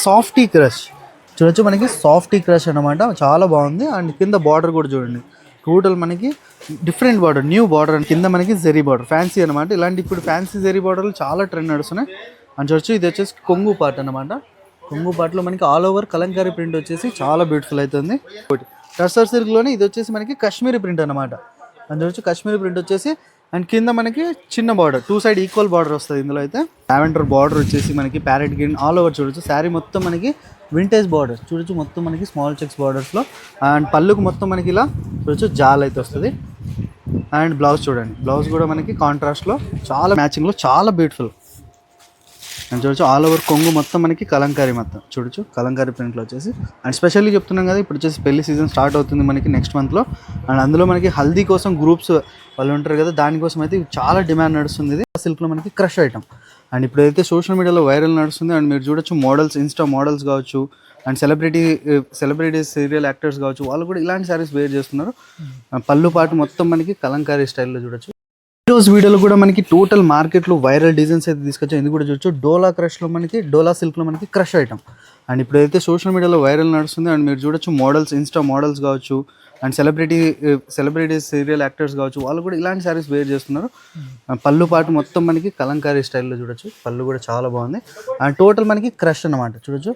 Softy crush చూడొచ్చు, మనకి softy crush అనమాట, చాలా బాగుంది. అండ్ కింద బార్డర్ కూడా చూడండి, టోటల్ మనకి different border, new border. And కింద మనకి జెరీ బార్డర్, ఫ్యాన్సీ అనమాట. ఇలాంటి ఇప్పుడు ఫ్యాన్సీ జెరీ బార్డర్లు చాలా ట్రెండ్ నడుస్తున్నాయి. అని చూడొచ్చు, ఇది వచ్చేసి కొంగు పార్ట్ అనమాట. కొంగు పార్ట్లో మనకి ఆల్ ఓవర్ కలంకారీ ప్రింట్ వచ్చేసి చాలా బ్యూటిఫుల్ అవుతుంది. టస్సర్ సిల్క్లోనే ఇది వచ్చేసి మనకి కాశ్మీరీ ప్రింట్ అనమాట. అని చూడొచ్చు, కాశ్మీరీ ప్రింట్ వచ్చేసి అండ్ కింద మనకి చిన్న border, two side equal border వస్తుంది. ఇందులో అయితే లావెండర్ బార్డర్ వచ్చేసి మనకి ప్యారెట్ గ్రీన్ ఆల్ ఓవర్ చూడొచ్చు. శారీ మొత్తం మనకి వింటేజ్ బార్డర్ చూడొచ్చు, మొత్తం మనకి స్మాల్ చెక్స్ బార్డర్స్లో. అండ్ పళ్ళుకు మొత్తం మనకి ఇలా చూడొచ్చు జాల్ అయితే వస్తుంది. అండ్ బ్లౌజ్ చూడండి, బ్లౌజ్ కూడా మనకి కాంట్రాస్ట్లో చాలా మ్యాచింగ్లో చాలా బ్యూటిఫుల్. అండ్ చూడొచ్చు ఆల్ ఓవర్ కొంగు మొత్తం మనకి కలంకారీ, మొత్తం చూడొచ్చు కలంకారీ ప్రింట్లో వచ్చేసి. అండ్ స్పెషల్లీ చెప్తున్నాం కదా, ఇప్పుడు వచ్చేసి పెళ్లి సీజన్ స్టార్ట్ అవుతుంది మనకి నెక్స్ట్ మంత్లో. అండ్ అందులో మనకి హల్దీ కోసం గ్రూప్స్ వాళ్ళు ఉంటారు కదా, దానికోసం అయితే చాలా డిమాండ్ నడుస్తుంది. ఇది సిల్క్లో మనకి క్రష్ ఐటమ్. అండ్ ఇప్పుడైతే సోషల్ మీడియాలో వైరల్ నడుస్తుంది. అండ్ మీరు చూడొచ్చు మోడల్స్, ఇన్స్టా మోడల్స్ కావచ్చు, అండ్ సెలబ్రిటీస్ సీరియల్ యాక్టర్స్ కావచ్చు, వాళ్ళు కూడా ఇలాంటి శారీస్ వేర్ చేస్తున్నారు. పళ్ళు పాటు మొత్తం మనకి కలంకారీ స్టైల్లో చూడొచ్చు. ఈరోజు వీడియోలో కూడా మనకి టోటల్ మార్కెట్లో వైరల్ డిజైన్స్ అయితే తీసుకొచ్చాం. ఇది కూడా చూడొచ్చు, డోలా క్రష్లో మనకి, డోలా సిల్క్లో మనకి క్రష్ ఐటమ్. అండ్ ఇప్పుడైతే సోషల్ మీడియాలో వైరల్ నడుస్తుంది. అండ్ మీరు చూడొచ్చు మోడల్స్, ఇన్స్టా మోడల్స్ కావచ్చు, అండ్ సెలబ్రిటీస్ సీరియల్ యాక్టర్స్ కావచ్చు, వాళ్ళు కూడా ఇలాంటి శారీస్ వేర్ చేస్తున్నారు. పళ్ళు పాటు మొత్తం మనకి కలంకారీ స్టైల్లో చూడొచ్చు, పళ్ళు కూడా చాలా బాగుంది. అండ్ టోటల్ మనకి క్రష్ అనమాట. చూడొచ్చు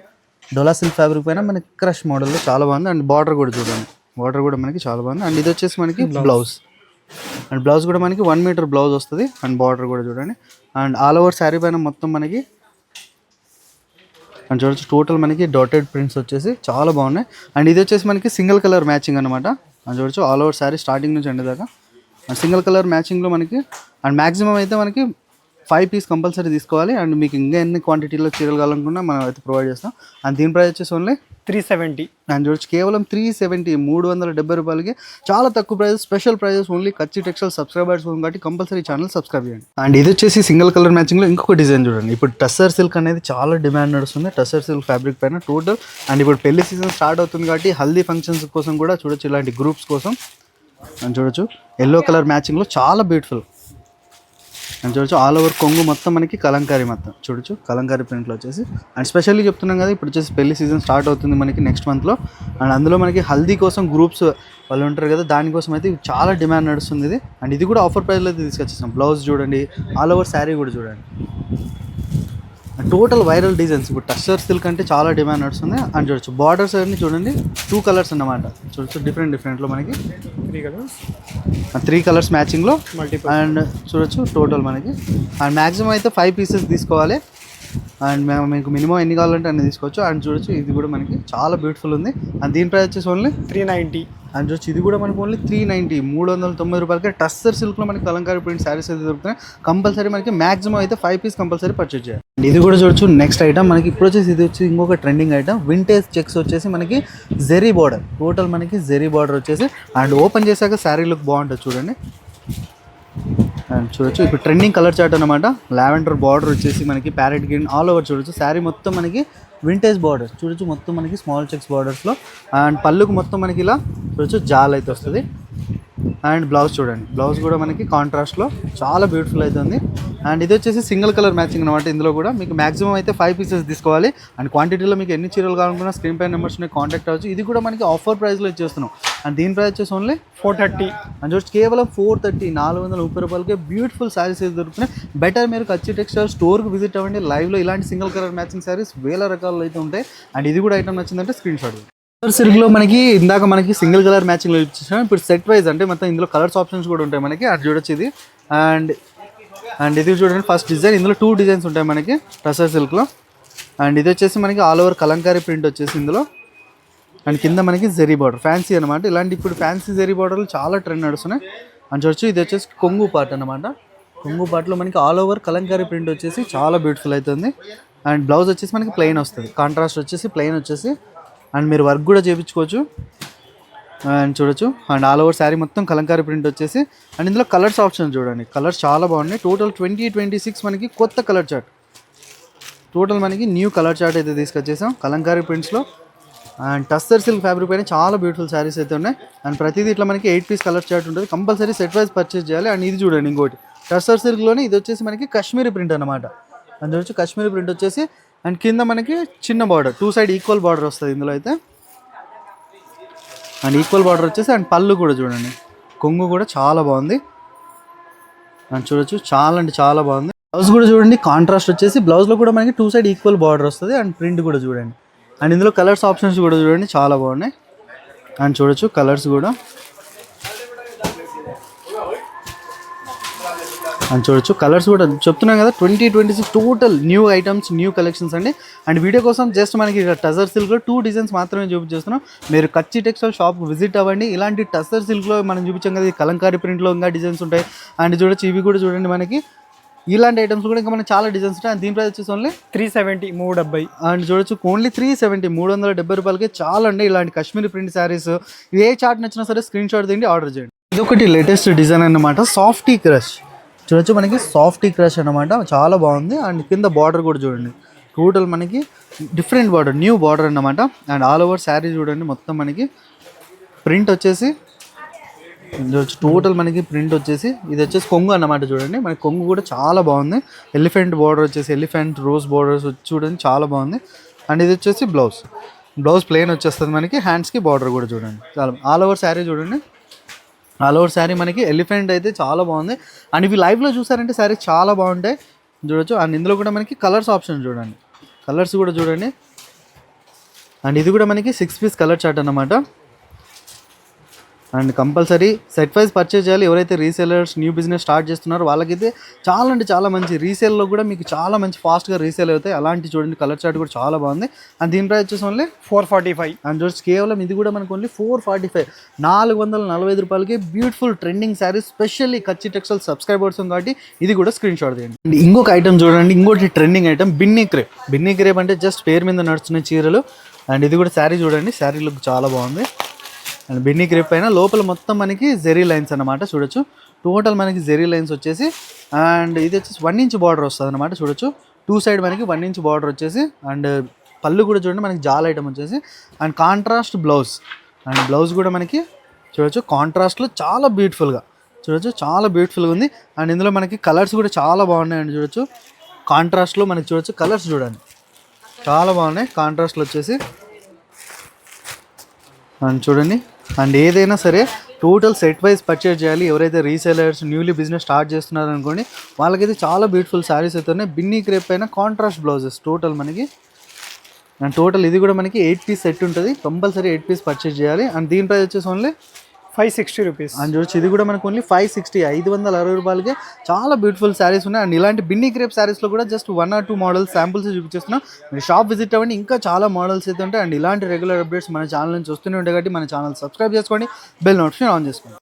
డోలా సిల్క్ ఫ్యాబ్రిక్ పైన మనకి క్రష్ మోడల్లో చాలా బాగుంది. అండ్ బార్డర్ కూడా చూడండి, బార్డర్ కూడా మనకి చాలా బాగుంది. అండ్ ఇది వచ్చేసి మనకి బ్లౌజ్. అండ్ బ్లౌజ్ కూడా మనకి 1 మీటర్ బ్లౌజ్ వస్తుంది. అండ్ బార్డర్ కూడా చూడండి. అండ్ ఆల్ ఓవర్ శారీ పైన మొత్తం మనకి అండ్ చూడొచ్చు టోటల్ మనకి డాటెడ్ ప్రింట్స్ వచ్చేసి చాలా బాగున్నాయి. అండ్ ఇది వచ్చేసి మనకి సింగిల్ కలర్ మ్యాచింగ్ అనమాట. అండ్ చూడొచ్చు ఆల్ ఓవర్ శారీ స్టార్టింగ్ నుంచి ఎండ్ దాకా అండ్ సింగిల్ కలర్ మ్యాచింగ్లో మనకి. అండ్ మ్యాక్సిమం అయితే మనకి 5 పీస్ కంపల్సరీ తీసుకోవాలి. అండ్ మీకు ఇంకా ఎన్ని క్వాంటిటీలో చీరలు కావాలనుకున్నా మనం అయితే ప్రొవైడ్ చేస్తాం. అండ్ దీని ప్రైస్ వచ్చేసి ఓన్లీ 370. అండ్ చూడొచ్చు కేవలం 370, 370 రూపాయలకి చాలా తక్కువ ప్రైస్, స్పెషల్ ప్రైజెస్ ఓన్లీ కచ్చి టెక్స్టైల్ సబ్స్క్రైబర్స్ కాబట్టి కంపల్సరీ ఛానల్ సబ్స్క్రైబ్ చేయండి. అండ్ ఇది వచ్చేసి సింగిల్ కలర్ మ్యాచింగ్లో ఇంకొక డిజైన్ చూడండి. ఇప్పుడు టస్సర్ సిల్క్ అనేది చాలా డిమాండ్ నడుస్తుంది, టస్సర్ సిల్క్ ఫ్యాబ్రిక్ పైన టోటల్. అండ్ ఇప్పుడు పెళ్లి సీజన్ స్టార్ట్ అవుతుంది కాబట్టి హల్దీ ఫంక్షన్స్ కోసం కూడా చూడొచ్చు, ఇలాంటి గ్రూప్స్ కోసం. అండ్ చూడొచ్చు ఎల్లో కలర్ మ్యాచింగ్లో చాలా బ్యూటిఫుల్. అండ్ చూడొచ్చు ఆల్ ఓవర్ కొంగు మొత్తం మనకి కలంకారీ, మొత్తం చూడొచ్చు కలంకారీ ప్రింట్లో వచ్చేసి. అండ్ స్పెషల్లీ చెప్తున్నాం కదా, ఇప్పుడు వచ్చేసి పెళ్లి సీజన్ స్టార్ట్ అవుతుంది మనకి నెక్స్ట్ మంత్లో. అండ్ అందులో మనకి హల్దీ కోసం గ్రూప్స్ వాళ్ళు ఉంటారు కదా, దానికోసం అయితే చాలా డిమాండ్ నడుస్తుంది ఇది. అండ్ ఇది కూడా ఆఫర్ ప్రైస్లో అయితే తీసుకొచ్చేసాం. బ్లౌజ్ చూడండి, ఆల్ ఓవర్ శారీ కూడా చూడండి. టోటల్ వైరల్ డిజైన్స్ ఇప్పుడు టస్సర్ సిల్క్ అంటే చాలా డిమాండ్ నడుస్తుంది. అండ్ చూడొచ్చు బార్డర్స్ అన్ని చూడండి, 2 కలర్స్ అన్నమాట. చూడొచ్చు డిఫరెంట్లో మనకి 3 కలర్స్ మ్యాచింగ్లో మల్టిపుల్. అండ్ చూడొచ్చు టోటల్ మనకి. అండ్ మ్యాక్సిమం అయితే 5 పీసెస్ తీసుకోవాలి. అండ్ మేము మీకు మినిమం ఎన్ని కావాలంటే అన్ని తీసుకోవచ్చు. అండ్ చూడొచ్చు ఇది కూడా మనకి చాలా బ్యూటిఫుల్ ఉంది. అండ్ దీని ప్రైస్ వచ్చేసి ఓన్లీ 390. అండ్ చూడొచ్చు ఇది కూడా మనకి ఓన్లీ 390, 390 రూపాయలకి టస్సర్ సిల్క్లో మనకి కలంకారీ ప్రింట్ శారీస్ అయితే దొరుకుతున్నాయి. కంపల్సరీ మనకి మ్యాక్సిమం అయితే 5 పీస్ కంపల్సరీ పర్చేజ్ చేయాలి. ఇది కూడా చూడొచ్చు నెక్స్ట్ ఐటమ్ మనకి. ఇప్పుడు వచ్చేసి ఇది వచ్చి ఇంకొక ట్రెండింగ్ ఐటమ్, వింటేజ్ చెక్స్ వచ్చేసి మనకి జెరీ బార్డర్, టోటల్ మనకి జెరీ బార్డర్ వచ్చేసి. అండ్ ఓపెన్ చేశాక శారీ లుక్ బాగుంటుంది చూడండి. అండ్ చూడొచ్చు ఇప్పుడు ట్రెండింగ్ కలర్ చార్ట్ అనమాట. లావెండర్ బార్డర్ వచ్చేసి మనకి ప్యారెట్ గ్రీన్ ఆల్ ఓవర్ చూడొచ్చు. శారీ మొత్తం మనకి వింటేజ్ బార్డర్ చూడొచ్చు, మొత్తం మనకి స్మాల్ చెక్స్ బార్డర్స్లో. అండ్ పళ్ళుకు మొత్తం మనకి ఇలా చూడొచ్చు జాల్ అయితే వస్తుంది. అండ్ బ్లౌజ్ చూడండి, బ్లౌజ్ కూడా మనకి కాంట్రాస్ట్లో చాలా బ్యూటిఫుల్ అవుతుంది. అండ్ ఇది వచ్చేసి సింగిల్ కలర్ మ్యాచింగ్ అనమాట. ఇందులో కూడా మీకు మాక్సిమం అయితే 5 పీసెస్ తీసుకోవాలి. అండ్ క్వాంటిటీలో మీకు ఎన్ని చీరలు కావాలనుకున్నా స్క్రీన్ పై నెంబర్స్ కాంటాక్ట్ అవ్వచ్చు. ఇది కూడా మనకి ఆఫర్ ప్రైస్లో ఇచ్చేస్తున్నాం. అండ్ దీని ప్రైస్ వచ్చేసి ఓన్లీ 430. అండ్ చూసి కేవలం 430, 430 రూపాయలకి బ్యూటిఫుల్ శారీస్ అయితే దొరుకుతున్నాయి. బెటర్ మీరు కచ్చి టెక్స్టైల్ స్టోర్కి విజిట్ అవ్వండి. లైవ్లో ఇలాంటి సింగిల్ కలర్ మ్యాచింగ్ శారీస్ వేల రకాలు అయితే ఉంటాయి. అండ్ ఇది కూడా ఐటమ్ నచ్చిందంటే స్క్రీన్ షాట్. సిల్క్లో మనకి ఇందాక మనకి సింగిల్ కలర్ మ్యాచింగ్లో ఇచ్చేసాం. ఇప్పుడు సెట్ వైజ్ అంటే మొత్తం ఇందులో కలర్స్ ఆప్షన్స్ కూడా ఉంటాయి మనకి. అది చూడొచ్చు ఇది. అండ్ ఇది చూడండి ఫస్ట్ డిజైన్. ఇందులో 2 డిజైన్స్ ఉంటాయి మనకి టస్సర్ సిల్క్లో. అండ్ ఇది వచ్చేసి మనకి ఆల్ ఓవర్ కలంకారీ ప్రింట్ వచ్చేసి ఇందులో. అండ్ కింద మనకి జెరీ బార్డర్, ఫ్యాన్సీ అనమాట. ఇలాంటి ఇప్పుడు ఫ్యాన్సీ జెరీ బార్డర్లు చాలా ట్రెండ్ నడుస్తున్నాయి. అని చూడొచ్చు ఇది వచ్చేసి కొంగు పార్ట్ అనమాట. కొంగు పార్ట్లో మనకి ఆల్ ఓవర్ కలంకారీ ప్రింట్ వచ్చేసి చాలా బ్యూటిఫుల్ అవుతుంది. అండ్ బ్లౌజ్ వచ్చేసి మనకి ప్లెయిన్ వస్తుంది, కాంట్రాస్ట్ వచ్చేసి ప్లెయిన్ వచ్చేసి. అండ్ మీరు వర్క్ కూడా చేయించుకోవచ్చు. అండ్ చూడొచ్చు అండ్ ఆల్ ఓవర్ శారీ మొత్తం కలంకారీ ప్రింట్ వచ్చేసి. అండ్ ఇందులో కలర్స్ ఆప్షన్ చూడండి, కలర్స్ చాలా బాగున్నాయి. టోటల్ 2026 మనకి కొత్త కలర్ చార్ట్, టోటల్ మనకి న్యూ కలర్ చార్ట్ అయితే తీసుకొచ్చేసాం కలంకారీ ప్రింట్స్లో. అండ్ టస్సర్ సిల్క్ ఫ్యాబ్రిక్ పైన చాలా బ్యూటిఫుల్ శారీస్ అయితే ఉన్నాయి. అండ్ ప్రతిదీ ఇట్లా మనకి 8 పీస్ కలర్ చార్ట్ ఉంటుంది. కంపల్సరీ సెట్ వైజ్ పర్చేస్ చేయాలి. అండ్ ఇది చూడండి ఇంకోటి టస్సర్ సిల్క్లోనే ఇది వచ్చేసి మనకి కాశ్మీరీ ప్రింట్ అనమాట. అండ్ చూడొచ్చు కాశ్మీరీ ప్రింట్ వచ్చేసి అండ్ కింద మనకి చిన్న బార్డర్, 2 సైడ్ ఈక్వల్ బార్డర్ వస్తుంది ఇందులో అయితే. అండ్ ఈక్వల్ బార్డర్ వచ్చేసి అండ్ పళ్ళు కూడా చూడండి, కొంగు కూడా చాలా బాగుంది. అండ్ చూడొచ్చు చాలా అంటే చాలా బాగుంది. బ్లౌజ్ కూడా చూడండి కాంట్రాస్ట్ వచ్చేసి, బ్లౌజ్లో కూడా మనకి 2 సైడ్ ఈక్వల్ బార్డర్ వస్తుంది. అండ్ ప్రింట్ కూడా చూడండి. అండ్ ఇందులో కలర్స్ ఆప్షన్స్ కూడా చూడండి చాలా బాగున్నాయి. అండ్ చూడొచ్చు కలర్స్ కూడా, అండ్ చూడొచ్చు కలర్స్ కూడా చెప్తున్నాం కదా. 2026 total new items, new collections అండి. అండ్ వీడియో కోసం జస్ట్ మనకి టసర్ సిల్క్లో 2 డిజైన్స్ మాత్రమే చూపించేస్తున్నాం. మీరు కచ్చి టెక్స్టైల్ షాప్కి విజిట్ అవ్వండి. ఇలాంటి టసర్ సిల్క్లో మనం చూపించాం కదా, ఈ కలంకారీ ప్రింట్లో ఇంకా డిజైన్స్ ఉంటాయి. అండ్ చూడొచ్చు ఇవి కూడా చూడండి, మనకి ఇలాంటి ఐటమ్స్ కూడా ఇంకా మనకి చాలా డిజైన్స్ ఉంటాయి. అండ్ దీని ప్రైస్ వచ్చేసి ఓన్లీ 370, 370. అండ్ చూడొచ్చు ఓన్లీ 370, 370 రూపాయలకి చాలా అండి. ఇలాంటి కాశ్మీరీ ప్రింట్ శారీస్ ఏ చార్ట్ నచ్చినా సరే స్క్రీన్ షాట్ తీయండి, ఆర్డర్ చేయండి. ఇదొకటి లేటెస్ట్ డిజైన్ అన్నమాట, సాఫ్టీ క్రష్. చూడొచ్చు మనకి సాఫ్టీ క్రష్ అనమాట, చాలా బాగుంది. అండ్ కింద బార్డర్ కూడా చూడండి, టోటల్ మనకి డిఫరెంట్ బార్డర్, న్యూ బార్డర్ అన్నమాట. అండ్ ఆల్ ఓవర్ శారీ చూడండి, మొత్తం మనకి ప్రింట్ వచ్చేసి చూడొచ్చు, టోటల్ మనకి ప్రింట్ వచ్చేసి ఇది వచ్చేసి కొంగు అన్నమాట. చూడండి మనకి కొంగు కూడా చాలా బాగుంది. ఎలిఫెంట్ బార్డర్ వచ్చేసి, ఎలిఫెంట్ రోజ్ బార్డర్స్ చూడండి చాలా బాగుంది. అండ్ ఇది వచ్చేసి బ్లౌజ్ ప్లెయిన్ వచ్చేస్తుంది మనకి. హ్యాండ్స్కి బార్డర్ కూడా చూడండి చాలా. ఆల్ ఓవర్ శారీ చూడండి, ఆల్ ఓవర్ శారీ మనకి ఎలిఫెంట్ అయితే చాలా బాగుంది. అండ్ ఇవి లైవ్లో చూసారంటే శారీ చాలా బాగుంటాయి చూడొచ్చు. అండ్ ఇందులో కూడా మనకి కలర్స్ ఆప్షన్ చూడండి, కలర్స్ కూడా చూడండి. అండ్ ఇది కూడా మనకి 6 పీస్ కలర్ చార్ట్ అన్నమాట. And compulsory set wise purchase చేయాలి. ఎవరైతే రీసేలర్స్, న్యూ బిజినెస్ స్టార్ట్ చేస్తున్నారో వాళ్ళకైతే చాలా అంటే చాలా మంచి రీసేల్లో కూడా మీకు చాలా మంచి ఫాస్ట్గా రీసేల్ అవుతాయి. అలాంటి చూడండి కలర్ చార్ట్ కూడా చాలా బాగుంది. అండ్ దీని ప్రైస్ వచ్చేసి ఓన్లీ 445. అండ్ చూసి కేవలం ఇది కూడా మనకు ఓన్లీ 445, 445 రూపాయలకి బ్యూటిఫుల్ ట్రెండింగ్ శారీస్, స్పెషల్లీ కచ్చి టెక్స్టైల్ సబ్స్క్రైబర్స్ కాబట్టి ఇది కూడా స్క్రీన్ షాట్ తీయండి. అండ్ ఇంకొక ఐటమ్ చూడండి, ఇంకోటి ట్రెండింగ్ ఐటమ్ బిన్నీ క్రేప్ అంటే జస్ట్ పేరు మీద నడుస్తున్న చీరలు. అండ్ ఇది కూడా శారీ చూడండి, శారీ లుక్ చాలా బాగుంది. అండ్ బిన్నీ క్రేప్ పైన లోపల మొత్తం మనకి జెరీ లైన్స్ అన్నమాట. చూడొచ్చు టోటల్ మనకి జెరీ లైన్స్ వచ్చేసి, అండ్ ఇది వచ్చేసి 1 ఇంచ్ బార్డర్ వస్తుంది అనమాట. చూడొచ్చు 2 సైడ్ మనకి 1 ఇంచ్ బార్డర్ వచ్చేసి. అండ్ పళ్ళు కూడా చూడండి మనకి జాల్ ఐటమ్ వచ్చేసి. And contrast blouse, and blouse కూడా మనకి చూడొచ్చు కాంట్రాస్ట్లో చాలా బ్యూటిఫుల్గా, చూడొచ్చు చాలా బ్యూటిఫుల్గా ఉంది. అండ్ ఇందులో మనకి కలర్స్ కూడా చాలా బాగున్నాయండి. చూడొచ్చు కాంట్రాస్ట్లో మనకి చూడొచ్చు కలర్స్ చూడండి చాలా బాగున్నాయి కాంట్రాస్ట్లో వచ్చేసి. అండ్ చూడండి, అండ్ ఏదైనా సరే టోటల్ సెట్ వైజ్ పర్చేజ్ చేయాలి. ఎవరైతే రీసేలర్స్, న్యూలీ బిజినెస్ స్టార్ట్ చేస్తున్నారు అనుకోండి, వాళ్ళకైతే చాలా బ్యూటిఫుల్ శారీస్ అయితే ఉన్నాయి. బిన్నీ క్రేప్ పైన కాంట్రాస్ట్ బ్లౌజెస్ టోటల్ మనకి. అండ్ టోటల్ ఇది కూడా మనకి 8 పీస్ సెట్ ఉంటుంది, కంపల్సరీ 8 పీస్ పర్చేజ్ చేయాలి. అండ్ దీని ప్రైస్ వచ్చేసి ఓన్లీ 560 రూపీస్. అండ్ చూడొచ్చు ఇది కూడా మనకు ఓన్లీ 560, 560 రూపాయలకి చాలా బ్యూటిఫుల్ శారీస్ ఉన్నాయి. అండ్ ఇలాంటి బిన్నీ క్రేప్ శారీస్లో కూడా జస్ట్ 1 or 2 మోడల్స్ శాంపుల్స్ చూపించేస్తున్నాం. మీరు షాప్ విజిట్ అవ్వండి, ఇంకా చాలా మోడల్స్ అయితే ఉంటాయి. అండ్ ఇలాంటి రెగ్యులర్ అప్డేట్స్ మన ఛానల్ నుంచి వస్తూనే ఉంటాయి కాబట్టి మన ఛానల్ సబ్స్క్రైబ్ చేసుకోండి, బెల్ నోటిఫికేషన్ ఆన్ చేసుకోండి.